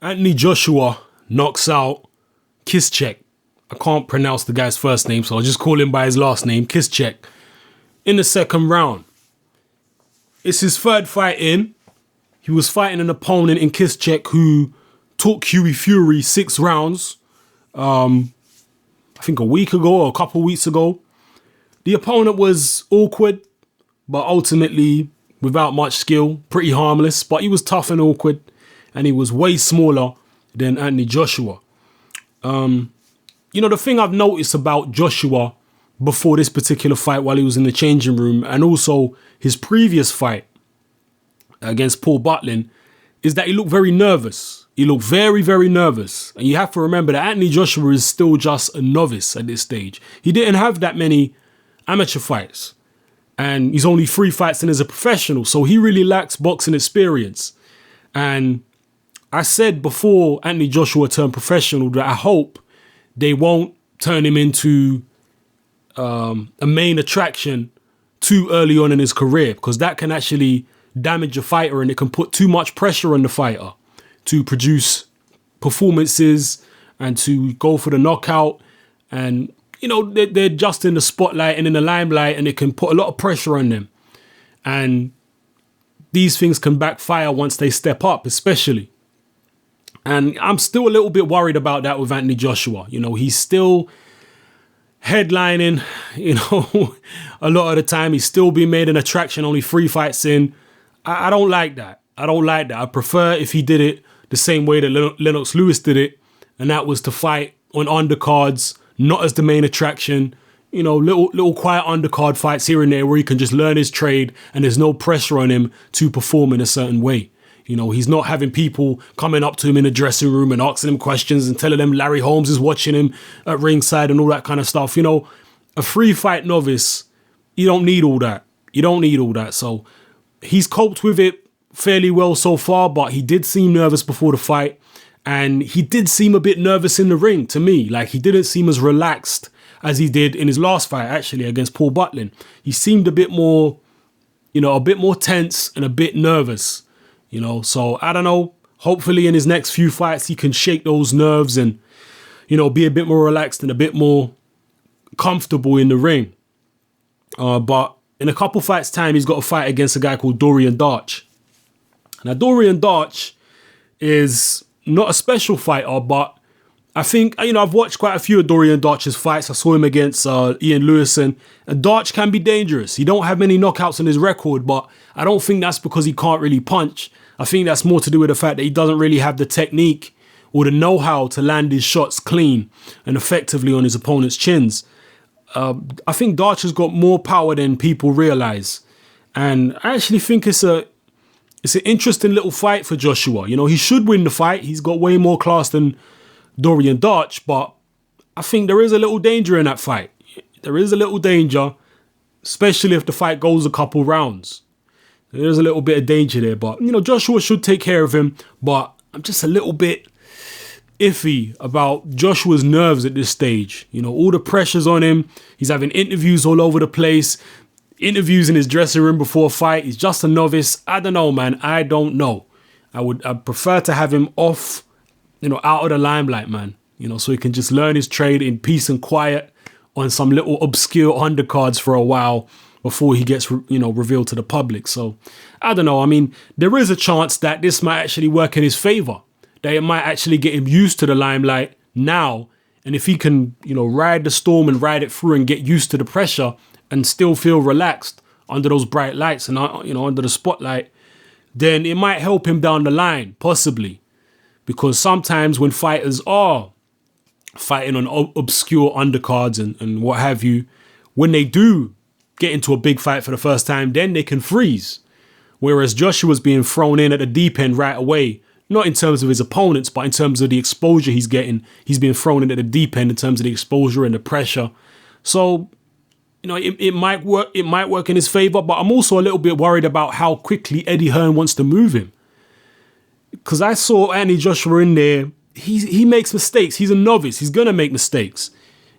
Anthony Joshua knocks out Kisicek. I can't pronounce the guy's first name, so I'll just call him by his last name, Kisicek, in the second round. It's his third fight in. He was fighting an opponent in Kisicek who took Huey Fury 6 rounds, I think a week ago or a couple weeks ago. The opponent was awkward, but ultimately without much skill, pretty harmless, but he was tough and awkward, and he was way smaller than Anthony Joshua. The thing I've noticed about Joshua before this particular fight while he was in the changing room, and also his previous fight against Paul Butlin, is that he looked very nervous. He looked very, very nervous. And you have to remember that Anthony Joshua is still just a novice at this stage. He didn't have that many amateur fights. And he's only 3 fights in as a professional. So he really lacks boxing experience. And I said before Anthony Joshua turned professional that I hope they won't turn him into a main attraction too early on in his career, because that can actually damage a fighter and it can put too much pressure on the fighter to produce performances and to go for the knockout. And, they're just in the spotlight and in the limelight, and it can put a lot of pressure on them. And these things can backfire once they step up, especially. And I'm still a little bit worried about that with Anthony Joshua. He's still headlining, a lot of the time. He's still being made an attraction, only 3 fights in. I don't like that. I prefer if he did it the same way that Lennox Lewis did it, and that was to fight on undercards, not as the main attraction. Little quiet undercard fights here and there where he can just learn his trade and there's no pressure on him to perform in a certain way. He's not having people coming up to him in the dressing room and asking him questions and telling them Larry Holmes is watching him at ringside and all that kind of stuff. A 3-fight novice, you don't need all that. So he's coped with it fairly well so far, but he did seem nervous before the fight. And he did seem a bit nervous in the ring to me. Like, he didn't seem as relaxed as he did in his last fight, actually, against Paul Butlin. He seemed a bit more tense and a bit nervous. So I don't know. Hopefully in his next few fights, he can shake those nerves and, be a bit more relaxed and a bit more comfortable in the ring. But in a couple fights' time, he's got a fight against a guy called Dorian Darch. Now, Dorian Darch is not a special fighter, but I think, I've watched quite a few of Dorian Darch's fights. I saw him against Ian Lewison, and Darch can be dangerous. He don't have many knockouts on his record, but I don't think that's because he can't really punch. I think that's more to do with the fact that he doesn't really have the technique or the know-how to land his shots clean and effectively on his opponent's chins. I think Darch has got more power than people realize. And I actually think it's an interesting little fight for Joshua. He should win the fight. He's got way more class than Dorian Darch, but I think there is a little danger in that fight. There is a little danger, especially if the fight goes a couple rounds. There's a little bit of danger there, but, Joshua should take care of him, but I'm just a little bit iffy about Joshua's nerves at this stage. All the pressure's on him. He's having interviews all over the place, interviews in his dressing room before a fight. He's just a novice. I don't know, man. I don't know. I'd prefer to have him off, out of the limelight, man. So he can just learn his trade in peace and quiet on some little obscure undercards for a while before he gets, revealed to the public. So I don't know. I mean, there is a chance that this might actually work in his favor, that it might actually get him used to the limelight now. And if he can, ride the storm and ride it through and get used to the pressure and still feel relaxed under those bright lights and, under the spotlight, then it might help him down the line, possibly. Because sometimes when fighters are fighting on obscure undercards and what have you, when they do get into a big fight for the first time, then they can freeze. Whereas Joshua's being thrown in at the deep end right away, not in terms of his opponents, but in terms of the exposure he's getting. He's being thrown in at the deep end in terms of the exposure and the pressure. So, it might work. It might work in his favor, but I'm also a little bit worried about how quickly Eddie Hearn wants to move him. Because I saw Anthony Joshua in there. He makes mistakes. He's a novice. He's going to make mistakes.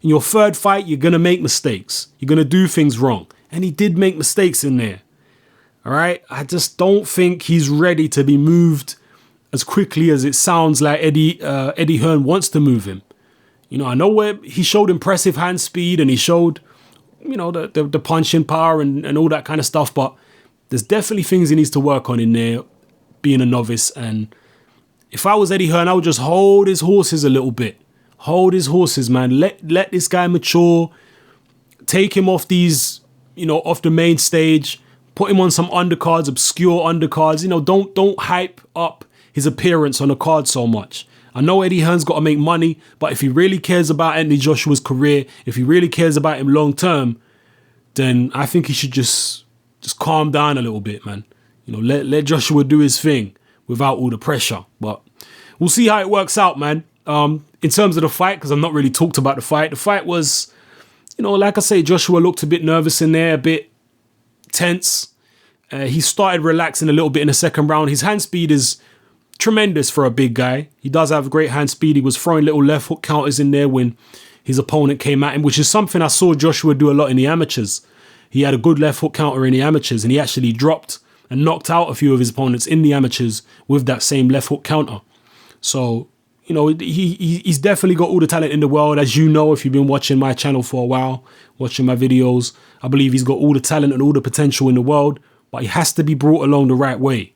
In your third fight, you're going to make mistakes. You're going to do things wrong. And he did make mistakes in there. All right? I just don't think he's ready to be moved as quickly as it sounds like Eddie Hearn wants to move him. You know, I know where he showed impressive hand speed and he showed, you know, the punching power and all that kind of stuff, but there's definitely things he needs to work on in there, being a novice. And if I was Eddie Hearn, I would just hold his horses a little bit. Hold his horses, man. Let this guy mature. Take him off these, you know, off the main stage. Put him on some undercards, obscure undercards. You know, don't hype up his appearance on the card so much. I know Eddie Hearn's got to make money, but if he really cares about Anthony Joshua's career, if he really cares about him long term, then I think he should just calm down a little bit, man. You know, let Joshua do his thing without all the pressure. But we'll see how it works out, man. In terms of the fight, because I've not really talked about the fight was, you know, like I say, Joshua looked a bit nervous in there, a bit tense. He started relaxing a little bit in the second round. His hand speed is tremendous for a big guy. He does have great hand speed. He was throwing little left hook counters in there when his opponent came at him, which is something I saw Joshua do a lot in the amateurs. He had a good left hook counter in the amateurs, and he actually dropped and knocked out a few of his opponents in the amateurs with that same left hook counter. So, you know, he's definitely got all the talent in the world. As you know, if you've been watching my channel for a while, watching my videos, I believe he's got all the talent and all the potential in the world, but he has to be brought along the right way.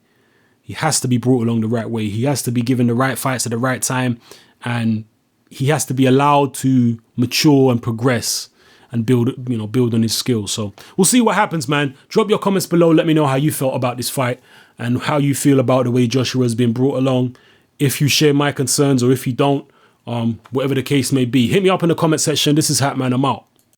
He has to be brought along the right way. He has to be given the right fights at the right time, and he has to be allowed to mature and progress and build on his skills. So we'll see what happens, man. Drop your comments below. Let me know how you felt about this fight and how you feel about the way Joshua has been brought along. If you share my concerns or if you don't, whatever the case may be, hit me up in the comment section. This is Hatman. I'm out.